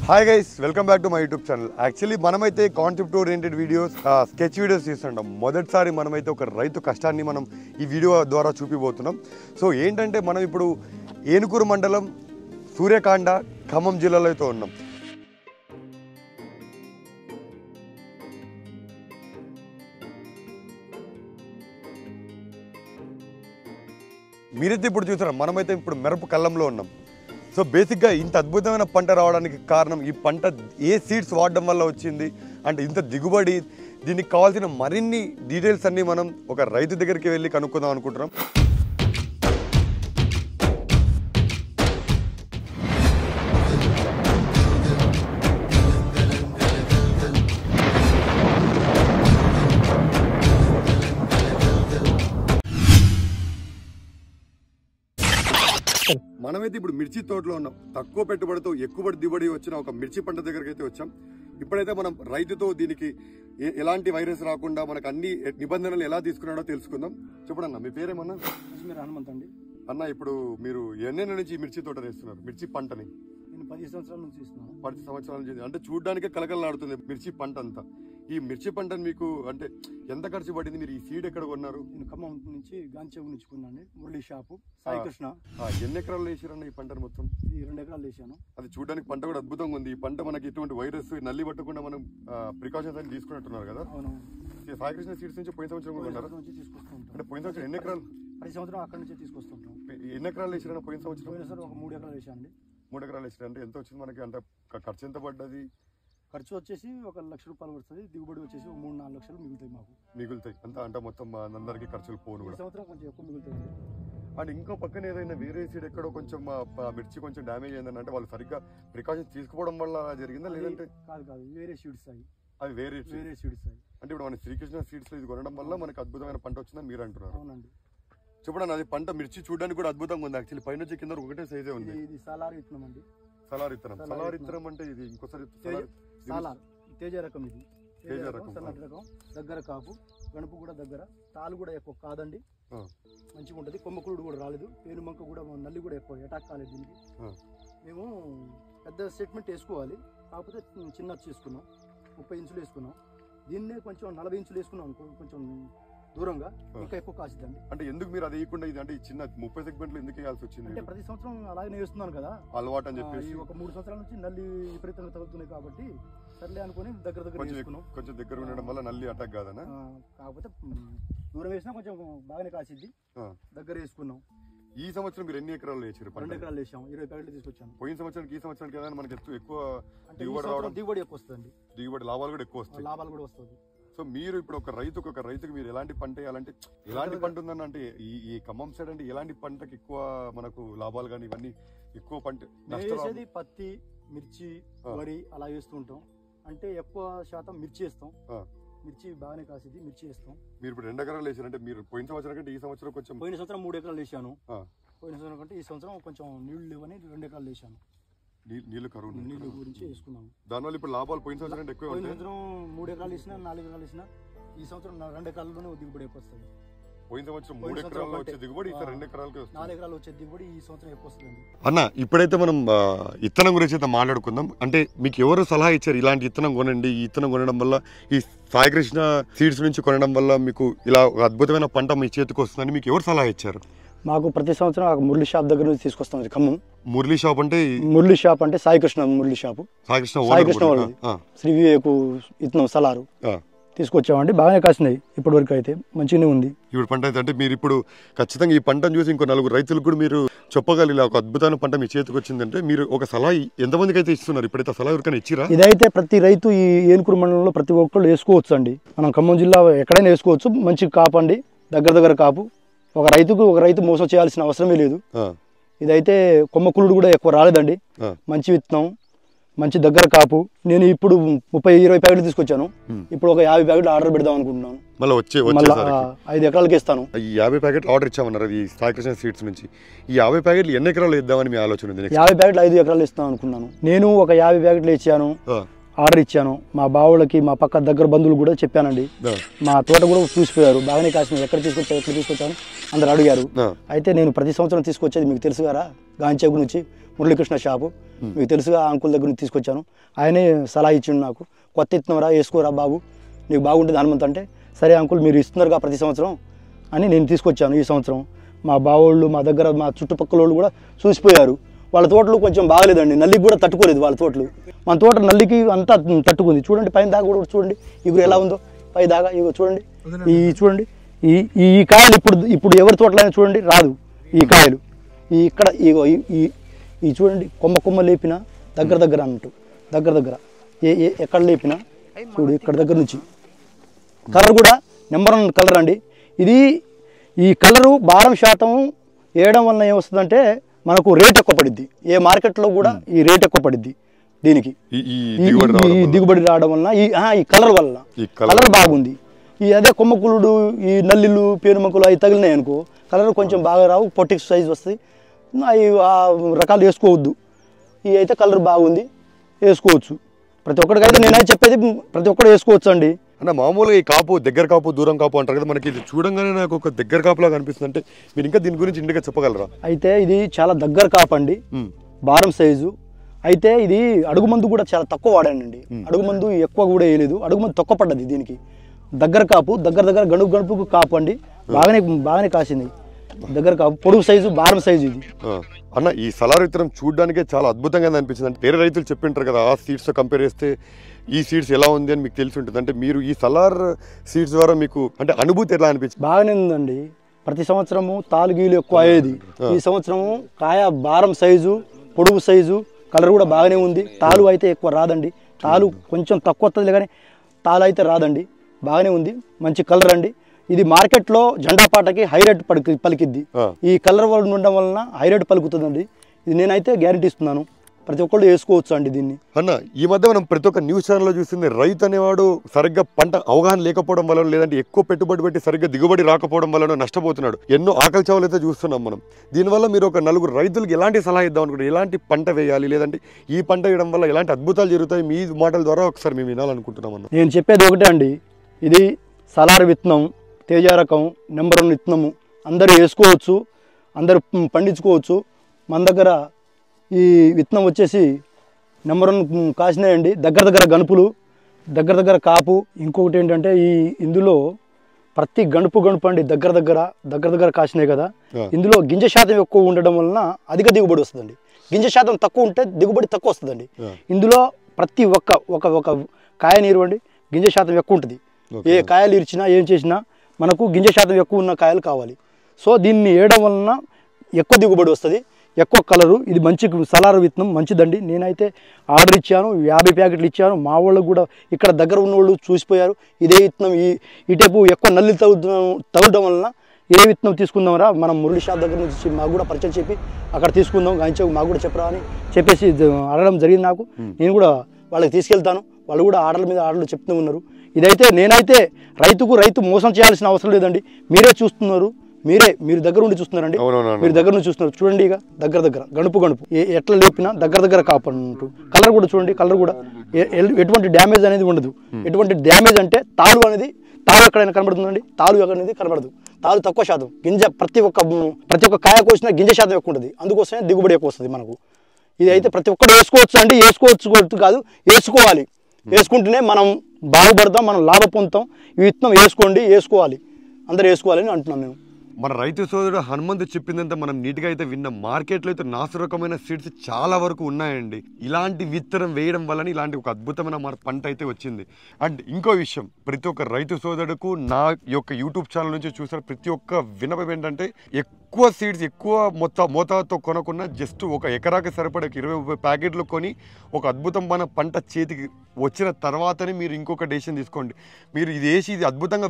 Hi guys, welcome back to my YouTube channel. Actually మనమైతే concept oriented videos, sketch videos తీస్తుంటాం. మొదటిసారి మనమైతే ఒక రైతు కష్టాన్ని మనం ఈ వీడియో ద్వారా చూపిపోతున్నాం. సో ఏంటంటే మనం ఇప్పుడు ఏనుకూరు మండలం సూర్యకాండ ఖమ్మం జిల్లాలో అయితే ఉన్నాం. మీరైతే ఇప్పుడు చూసారా, మనమైతే ఇప్పుడు మిరప కళ్ళంలో ఉన్నాం. సో బేసిక్గా ఇంత అద్భుతమైన పంట రావడానికి కారణం ఈ పంట ఏ సీడ్స్ వాడడం వల్ల వచ్చింది అంటే ఇంత దిగుబడి, దీనికి కావాల్సిన మరిన్ని డీటెయిల్స్ అన్నీ మనం ఒక రైతు దగ్గరికి వెళ్ళి కనుక్కుందాం అనుకుంటున్నాం. మనమైతే ఇప్పుడు మిర్చి తోటలో ఉన్నాం. తక్కువ పెట్టుబడితో ఎక్కువ దిగుబడి వచ్చిన ఒక మిర్చి పంట దగ్గరికి అయితే వచ్చాం. ఇప్పుడైతే మనం రైతుతో దీనికి ఎలాంటి వైరస్ రాకుండా మనకు అన్ని నిబంధనలు ఎలా తీసుకున్నాడో తెలుసుకుందాం. చెప్పడన్నా, మీ పేరేమన్నా? హనుమంత్ అండి. అన్న, ఇప్పుడు మీరు ఎన్నేళ్ళ నుంచి మిర్చి తోట వేస్తున్నారు? మిర్చి పంటని నేను 10 సంవత్సరాల నుంచి ఇస్తున్నాను. 10 సంవత్సరాల నుంచి. అంటే చూడడానికే కలకలలాడుతుంది మిర్చి పంట అంతా. ఈ మిర్చి పంటని మీకు అంటే ఎంత ఖర్చు పడింది? మీరు ఈ సీడ్ ఎక్కడ కొన్నారు? నేను ఖమ్మం నుంచి గాంచేవు నుంచి కొన్నాను. మురళి షాపు, సాయి కృష్ణ. ఎన్ని ఎకరాలు వేసారన్న ఈ పంటను? మొత్తం ఈ 2 ఎకరాలు వేసాను. అది చూడడానికి పంట కూడా అద్భుతంగా ఉంది. ఈ పంట మనకి ఇటువంటి వైరస్ నల్లి పట్టకుండా మనం ప్రికాషన్స్ అని తీసుకున్నట్టున్నారు కదా? అవును. సాయి కృష్ణ సీడ్స్ నుంచి పోయిన సంవత్సరం కూడా ఉన్నారు తీసుకొస్తాం. అంటే పోయిన సంవత్సరం ఎన్ని ఎకరాలు? 10 సంవత్సరం అక్కడి నుంచి తీసుకొస్తుంటాం. ఎన్ని ఎకరాలు వేసారన్న పోయిన సంవత్సరం? పోయిన సార్ ఒక 3 ఎకరాలు వేసాను అండి. 3 ఎకరాలు వేసారు. అంటే ఎంత వచ్చింది మనకి? అంటే ఖర్చు ఎంత పడ్డది? ఖర్చు వచ్చేసి ఒక 1,00,000 రూపాయలు పడుతుంది. దిగుబడి వచ్చేసి 3-4 లక్షలు మిగులుతాయి మాకు. మిగులుతాయి అంతా? అంటే మొత్తం అందరికి ఖర్చులు పోను కూడా. సంవత్సరం కొంచెం ఎక్కువ మిగులుతాయి. అండ్ ఇంకో పక్కన ఏదైనా వేరే సీడ్ ఎక్కడో కొంచెం మిర్చి కొంచెం డ్యామేజ్ అయిందని అంటే వాళ్ళు సరిగ్గా ప్రికాషన్స్ తీసుకోవడం వల్ల జరిగిందా లేదంటే? కాదు, వేరే సీడ్స్ అవి వేరే సీడ్స్. అంటే ఇప్పుడు మన శ్రీకృష్ణ సీడ్స్ ఇది కొనడం వల్ల మనకు అద్భుతమైన పంట వచ్చిందని మీరు అంటున్నారు. అవునండి. చూడండి, అది పంట మిర్చి చూడడానికి కూడా అద్భుతంగా ఉంది. యాక్చువల్లీ పైన నుంచి కింద ఒకటే సైజే ఉంది. ఇది సాలార్ విత్తనం అండి. సలార్ విత్తనం అంటే ఇది ఇంకోసారి సాలార్ తేజ రకం. ఇది తేజ రకం, సన్నటి రకం, దగ్గర కాపు, గణపు కూడా దగ్గర, తాలు కూడా ఎక్కువ కాదండి, మంచిగా ఉంటుంది. కొమ్మకుడు కూడా రాలేదు, పేనుమంక కూడా నల్లి కూడా ఎక్కువ అటాక్ కాలేదు దీనికి. మేము పెద్ద సెట్మెంట్ వేసుకోవాలి, కాకపోతే చిన్న చేసుకున్నాం. 30 ఇంచులు వేసుకున్నాం. దీన్నే కొంచెం 40 ఇంచులు వేసుకున్నాం అనుకో, కొంచెం దూరంగా ఇంకా ఎక్కువ కాసిద్దండి. అంటే ఎందుకు మీరు అది వేయకుండా ఇది అంటే చిన్న 30 సెగ్మెంట్లు ఎందుకు వేయాల్సి వచ్చింది? అంటే ప్రతి సంవత్సరం అలాగే వేస్తున్నాను కదా, అలవాటు అని చెప్పేసి. ఒక 3 సంవత్సరాల నుంచి నల్లి విపరీతంగా తగ్గుతున్నాయి కాబట్టి సర్లే అనుకుని దగ్గర వేసుకున్నాం. కొంచెం దగ్గర ఉండడం వల్ల నల్లి అటాక్ కాదనా? కాకపోతే దూరం వేసినా కొంచెం బాగానే కాసిద్ది. దగ్గర వేసుకున్నాం. ఈ సంవత్సరం మీరు ఎన్ని ఎకరాలు వేసారు? 2 ఎకరాలు వేసాం. 20 ప్యాకెట్లు తీసుకొచ్చాను. పోయిన సంవత్సరానికి ఈ సంవత్సరానికి ఏదైనా మనకి ఎక్కువ దిగుబడి ఎక్కువ వస్తుంది. దిగుబడి లాభాలు కూడా ఎక్కువ వస్తాయి. లాభాలు కూడా వస్తుంది. సో మీరు ఇప్పుడు ఒక రైతుకి మీరు ఎలాంటి పంట వేయాలంటే ఎలాంటి పంట ఉందని అంటే ఈ ఖమ్మం సైడ్ అంటే ఎలాంటి పంటకి ఎక్కువ మనకు లాభాలు కానీ ఇవన్నీ ఎక్కువ పంట? వేసేది పత్తి, మిర్చి, వరి అలా వేస్తూ ఉంటాం. అంటే ఎక్కువ శాతం మిర్చి వేస్తాం. మిర్చి బాగానే కాసిద్ది, మిర్చి వేస్తాం. మీరు ఇప్పుడు 2 ఎకరాలు వేసారంటే మీరు పోయిన సంవత్సరం కంటే ఈ సంవత్సరం కొంచెం? పోయిన సంవత్సరం 3 ఎకరాలు వేసాను. పోయిన సంవత్సరం కంటే ఈ సంవత్సరం కొంచెం నీళ్లు లేవని 2 ఎకరాలు వేసాను. నీళ్లు కరువు, నీళ్లు గురించి వేసుకున్నాము. దానివల్ల ఇప్పుడు లాభాలు పోయిన సంవత్సరం కంటే ఎక్కువ? పోయిన సంవత్సరం 3 ఎకరాలు వేసినా, 4 ఎకరాలు వేసినా, ఈ సంవత్సరం 2 ఎకరాల్లోనే దిగుబడి ఎక్కువ వస్తుంది. పోయిన సంవత్సరం 3 ఎకరాల్లో వచ్చే దిగుబడి ఈ 2 ఎకరాలకి 4 ఎకరాలు వచ్చే దిగుబడి ఈ సంవత్సరం ఎక్కువ వస్తుంది. అన్న, ఇప్పుడైతే మనం ఇత్తనం గురించి అయితే మాట్లాడుకుందాం. అంటే మీకు ఎవరు సలహా ఇచ్చారు ఇలాంటి ఇత్తనం కొనండి, ఈ ఇత్తనం కొనడం వల్ల, ఈ సాయి కృష్ణ సీడ్స్ నుంచి కొనడం వల్ల మీకు ఇలా ఒక అద్భుతమైన పంట మీ చేతికి వస్తుందని మీకు ఎవరు సలహా ఇచ్చారు? మాకు ప్రతి సంవత్సరం మురళి షాప్ దగ్గర నుంచి తీసుకొస్తాం. ఖమ్మం మురళి షాప్ అంటే? మురళి షాప్ అంటే సాయి కృష్ణ మురళి షాపు. సాయి కృష్ణ శ్రీ వివేకు ఇత్తనం సలారు తీసుకొచ్చామండి. బాగానే కాసినాయి ఇప్పటి వరకు, అయితే మంచిగానే ఉంది ఇప్పుడు పంట అయితే. అంటే మీరు ఇప్పుడు ఖచ్చితంగా ఈ పంటను చూసి ఇంకో 4 రైతులకు కూడా మీరు చెప్పగలి ఒక అద్భుతమైన పంట మీ చేతికి వచ్చిందంటే మీరు ఒక సలహా ఎంతమందికి అయితే ఇస్తున్నారు? ఇప్పుడైతే సలహా ఎవరికైనా ఇచ్చిరా? ఇదైతే ప్రతి రైతు ఈ ఏనుకూరు మండలంలో ప్రతి ఒక్కళ్ళు వేసుకోవచ్చు అండి. మనం ఖమ్మం జిల్లా ఎక్కడైనా వేసుకోవచ్చు. మంచి కాపు అండి, దగ్గర కాపు. ఒక రైతు మోసం చేయాల్సిన అవసరమే లేదు. ఇదైతే కొమ్మకుళ్ళు కూడా ఎక్కువ రాలేదండి. మంచి విత్తనం, మంచి దగ్గర కాపు. నేను ఇప్పుడు 30-20 ప్యాకెట్లు తీసుకొచ్చాను. ఇప్పుడు ఒక 50 ప్యాకెట్లు ఆర్డర్ పెడదాం అనుకుంటున్నాను. మళ్ళీ 5 ఎకరాలకి ఇస్తాను. ఈ 50 ప్యాకెట్లు ఆర్డర్ ఇచ్చామన్నారు ఈ సాయి కృష్ణ సీడ్స్ నుంచి. ఈ 50 ప్యాకెట్లు ఎన్ని ఎకరాలు ఇద్దామని మీ ఆలోచన ఉంది? 50 ప్యాకెట్లు 5 ఎకరాలు ఇస్తాను అనుకున్నాను. నేను ఒక 50 ప్యాకెట్లు ఇచ్చాను, ఆర్డర్ ఇచ్చాను. మా బావులకి, మా పక్క దగ్గర బంధువులు కూడా చెప్పానండి. మా తోట కూడా చూసిపోయారు, బాగానే కాసిన. ఎక్కడ తీసుకొచ్చాను అందరు అడిగారు. అయితే నేను ప్రతి సంవత్సరం తీసుకొచ్చేది మీకు తెలుసు కదా, గాంచేగు నుంచి మురళీకృష్ణ షాపు. మీకు తెలుసుగా అంకుల్ దగ్గర నుంచి తీసుకొచ్చాను. ఆయనే సలహా ఇచ్చిండు నాకు, కొత్త విత్తనం రా వేసుకోరా బాబు నీకు బాగుంటుంది హనుమంత్ అంటే, సరే అంకుల్ మీరు ఇస్తున్నారుగా ప్రతి సంవత్సరం అని నేను తీసుకొచ్చాను. ఈ సంవత్సరం మా బావోళ్ళు మా దగ్గర మా చుట్టుపక్కల వాళ్ళు కూడా చూసిపోయారు. వాళ్ళ తోటలు కొంచెం బాగలేదండి, నల్లికి కూడా తట్టుకోలేదు వాళ్ళ తోటలు. మన తోట నల్లికి అంతా తట్టుకుంది. చూడండి పైన దాకా కూడా చూడండి ఇగురు ఎలా ఉందో, పై దాకా ఇగో చూడండి. ఈ చూడండి ఈ కాయలు ఇప్పుడు ఎవరి తోటలైనా చూడండి రాదు ఈ కాయలు. ఈ ఇక్కడ ఇగో ఈ చూడండి కొమ్మ లేపిన దగ్గర అన్నట్టు దగ్గర ఎక్కడ లేపినా చూడు ఇక్కడ దగ్గర నుంచి. కలర్ కూడా నెంబర్ 1 కలర్ అండి ఇది. ఈ కలరు భారం శాతం వేయడం వల్ల ఏమొస్తుందంటే మనకు రేట్ ఎక్కువ పడిద్ది. ఏ మార్కెట్లో కూడా ఈ రేట్ ఎక్కువ పడిద్ది దీనికి, ఈ దిగుబడి రావడం వలన ఈ కలర్ వల్ల. కలర్ బాగుంది. ఈ అదే కొమ్మకులుడు ఈ నల్లిలు పేనుమకులు అవి తగిలినాయి అనుకో కలర్ కొంచెం బాగా రావు, పొట్టి సైజ్ వస్తాయి. అవి ఆ రకాలు వేసుకోవద్దు. ఇవి అయితే కలర్ బాగుంది వేసుకోవచ్చు. ప్రతి ఒక్కడికైతే నేనైతే చెప్పేది ప్రతి ఒక్కరు వేసుకోవచ్చు అండి. అన్న మామూలుగా ఈ కాపు దగ్గర కాపు దూరం కాపు అంటారు కదా, మనకి ఇది చూడంగానే నాకు ఒక దగ్గర కాపులాగా అనిపిస్తుంది. అంటే మీరు ఇంకా దీని గురించి ఇంటిగా చెప్పగలరా? అయితే ఇది చాలా దగ్గర కాపు అండి, భారం సైజు. అయితే ఇది అడుగు మందు కూడా చాలా తక్కువ వాడానండి. అడుగు మందు ఎక్కువ కూడా వేయలేదు, అడుగు మందు తక్కువ పడ్డది దీనికి. దగ్గర కాపు దగ్గర గణుపుకు కాపు అండి, బాగానే కాసింది. దగ్గర కాపు పొడుగు సైజు భారం సైజు ఇది. అన్న ఈ సలార్ విత్తనం చూడడానికే చాలా అద్భుతంగా అనిపించింది. అంటే వేరే రైతులు చెప్పింటారు కదా ఆ సీడ్స్ కంపేర్ చేస్తే ఈ సీడ్స్ ఎలా ఉంది అని మీకు తెలిసి ఉంటుంది. అంటే మీరు ఈ సలార్ సీడ్స్ ద్వారా మీకు అంటే అనుభూతి ఎలా అనిపించింది? బాగానే ఉందండి. ప్రతి సంవత్సరము తాలుగీలు ఎక్కువ అయ్యేది, ఈ సంవత్సరము కాయ భారం సైజు పొడుగు సైజు కలర్ కూడా బాగానే ఉంది. తాలు అయితే ఎక్కువ రాదండి, తాలు కొంచెం తక్కువ వస్తుంది కానీ తాలు అయితే రాదండి, బాగానే ఉంది. మంచి కలర్ అండి. ఇది మార్కెట్లో జెండా పాటకి హై రేట్ పలికిద్ది. ఈ కలర్ వల్ల ఉండడం వలన హై రేట్ పలుకుతుందండి. ఇది నేనైతే గ్యారంటీ ఇస్తున్నాను, ప్రతి ఒక్కళ్ళు వేసుకోవచ్చు అండి దీన్ని. అన్న ఈ మధ్య మనం ప్రతి ఒక్క న్యూస్ ఛానల్లో చూస్తుంది రైతు అనేవాడు సరిగ్గా పంట అవగాహన లేకపోవడం వల్ల, లేదంటే ఎక్కువ పెట్టుబడి పెట్టి సరిగ్గా దిగుబడి రాకపోవడం వల్ల నష్టపోతున్నాడు. ఎన్నో ఆకలి చావులు అయితే చూస్తున్నాం మనం. దీనివల్ల మీరు ఒక 4 రైతులకు ఎలాంటి సలహా ఇద్దాం అనుకుంటారు? ఎలాంటి పంట వేయాలి, లేదంటే ఈ పంట వేయడం వల్ల ఎలాంటి అద్భుతాలు జరుగుతాయి మీ మాటల ద్వారా ఒకసారి మేము వినాలనుకుంటున్నాం అన్న. నేను చెప్పేది ఒకటే అండి, ఇది సలార్ విత్తనం తేజ రకం నెంబర్ 1 విత్తనము. అందరూ వేసుకోవచ్చు, అందరూ పండించుకోవచ్చు. మన దగ్గర ఈ విత్తనం వచ్చేసి నెంబర్ 1 కాసినాయండి. దగ్గర గణుపులు దగ్గర కాపు. ఇంకొకటి ఏంటంటే ఇందులో ప్రతి గణుపు అండి దగ్గర కాసినాయి కదా, ఇందులో గింజ శాతం ఎక్కువ ఉండడం వలన అధిక దిగుబడి వస్తుందండి. గింజ శాతం తక్కువ ఉంటే దిగుబడి తక్కువ వస్తుందండి. ఇందులో ప్రతి ఒక్క కాయ నీరువండి గింజ శాతం ఎక్కువ ఉంటుంది. ఏ కాయలు ఇరిచినా ఏం చేసినా మనకు గింజ శాతం ఎక్కువ ఉన్న కాయలు కావాలి. సో దీన్ని వేయడం వలన ఎక్కువ దిగుబడి వస్తుంది, ఎక్కువ కలరు. ఇది మంచి సలార్ విత్తనం మంచిదండి. నేనైతే ఆర్డర్ ఇచ్చాను, 50 ప్యాకెట్లు ఇచ్చాను. మా వాళ్ళకు కూడా ఇక్కడ దగ్గర ఉన్న వాళ్ళు చూసిపోయారు. ఇదే విత్తనం ఈ టైపు ఎక్కువ నల్లి తగులడం వలన ఏ విత్తనం తీసుకుందాంరా, మనం మురళి షాప్ దగ్గర నుంచి మాకు కూడా పరిచయం చెప్పి అక్కడ తీసుకుందాం, గాంచకు మాకు కూడా చెప్పరా అని చెప్పేసి అడగడం జరిగింది నాకు. నేను కూడా వాళ్ళకి తీసుకెళ్తాను, వాళ్ళు కూడా ఆర్డర్లు చెప్తూ ఉన్నారు. ఇదైతే నేనైతే రైతు మోసం చేయాల్సిన అవసరం లేదండి. మీరే చూస్తున్నారు, మీరు దగ్గర ఉండి చూస్తున్నారండి, మీరు దగ్గర నుంచి చూస్తున్నారు. చూడండి ఇక దగ్గర గణుపు ఎట్లా లేపినా దగ్గర కాపు అంటూ. కలర్ కూడా చూడండి, కలర్ కూడా ఎటువంటి డ్యామేజ్ అనేది ఉండదు. ఎటువంటి డ్యామేజ్ అంటే తాలు ఎక్కడైనా కనబడుతుందండి, తాలు అనేది కనబడదు. తాలు తక్కువ శాతం, గింజ ప్రతి ఒక్క కాయ కోసినా గింజ శాతం ఎక్కువ ఉంటుంది, అందుకోసమే దిగుబడి ఎక్కువ వస్తుంది మనకు. ఇది అయితే ప్రతి ఒక్కరు వేసుకోవచ్చు అండి. వేసుకోవచ్చు కాదు, వేసుకోవాలి. వేసుకుంటేనే మనం బాగుపడతాం, మనం లాభ పొందుతాం. ఈ విత్తనం వేసుకోవాలి, అందరూ వేసుకోవాలని అంటున్నాం మేము. మన రైతు సోదరుడు హనుమంతు చెప్పిందంటే మనం నీట్గా అయితే విన్నాం. మార్కెట్లో అయితే నాసు రకమైన సీడ్స్ చాలా వరకు ఉన్నాయండి. ఇలాంటి విత్తనం వేయడం వల్ల ఇలాంటి ఒక అద్భుతమైన పంట అయితే వచ్చింది. అండ్ ఇంకో విషయం, ప్రతి ఒక్క రైతు సోదరుడుకు నా యొక్క యూట్యూబ్ ఛానల్ నుంచి చూసిన ప్రతి ఒక్క విన్నపం ఏంటంటే, ఎక్కువ సీడ్స్ ఎక్కువ మోతాదుతో కొనకుండా జస్ట్ ఒక ఎకరాకి సరిపడే 20-30 ప్యాకెట్లు కొని ఒక అద్భుతమైన పంట చేతికి వచ్చిన తర్వాతనే మీరు ఇంకొక డెసిషన్ తీసుకోండి. మీరు ఇది వేసి ఇది అద్భుతంగా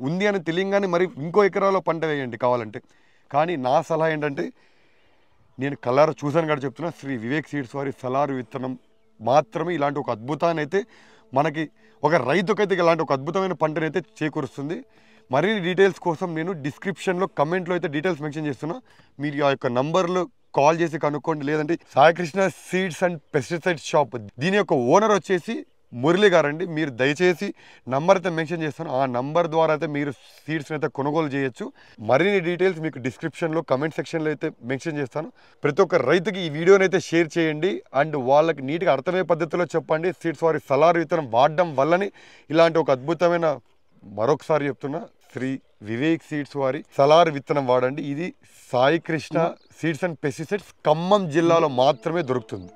ఉంది అని తెలియగానే మరి ఇంకో ఎకరాలో పంట వేయండి కావాలంటే. కానీ నా సలహా ఏంటంటే, నేను కలర్ చూసాను కాబట్టి చెప్తున్నా, శ్రీ వివేక్ సీడ్స్ వారి సలారు విత్తనం మాత్రమే ఇలాంటి ఒక అద్భుతాన్ని అయితే మనకి ఒక రైతుకైతే ఇలాంటి ఒక అద్భుతమైన పంటని అయితే చేకూరుస్తుంది. మరిన్ని డీటెయిల్స్ కోసం నేను డిస్క్రిప్షన్లో కమెంట్లో అయితే డీటెయిల్స్ మెన్షన్ చేస్తున్నా. మీరు ఆ యొక్క నంబర్లో కాల్ చేసి కనుక్కోండి. లేదంటే Saikrishna seeds and pesticide shop, దీని యొక్క ఓనర్ వచ్చేసి మురళి గారండి. మీరు దయచేసి నంబర్ అయితే మెన్షన్ చేస్తాను, ఆ నంబర్ ద్వారా అయితే మీరు సీడ్స్ని అయితే కొనుగోలు చేయొచ్చు. మరిన్ని డీటెయిల్స్ మీకు డిస్క్రిప్షన్లో కమెంట్ సెక్షన్లో అయితే మెన్షన్ చేస్తాను. ప్రతి ఒక్క రైతుకి ఈ వీడియోని అయితే షేర్ చేయండి అండ్ వాళ్ళకి నీట్గా అర్థమయ్యే పద్ధతిలో చెప్పండి. సీడ్స్ వారి సలార్ విత్తనం వాడడం వల్లని ఇలాంటి ఒక అద్భుతమైన, మరొకసారి చెప్తున్నా, శ్రీ వివేక్ సీడ్స్ వారి సలార్ విత్తనం వాడండి. ఇది Sai Krishna seeds and pesticides Khammam జిల్లాలో మాత్రమే దొరుకుతుంది.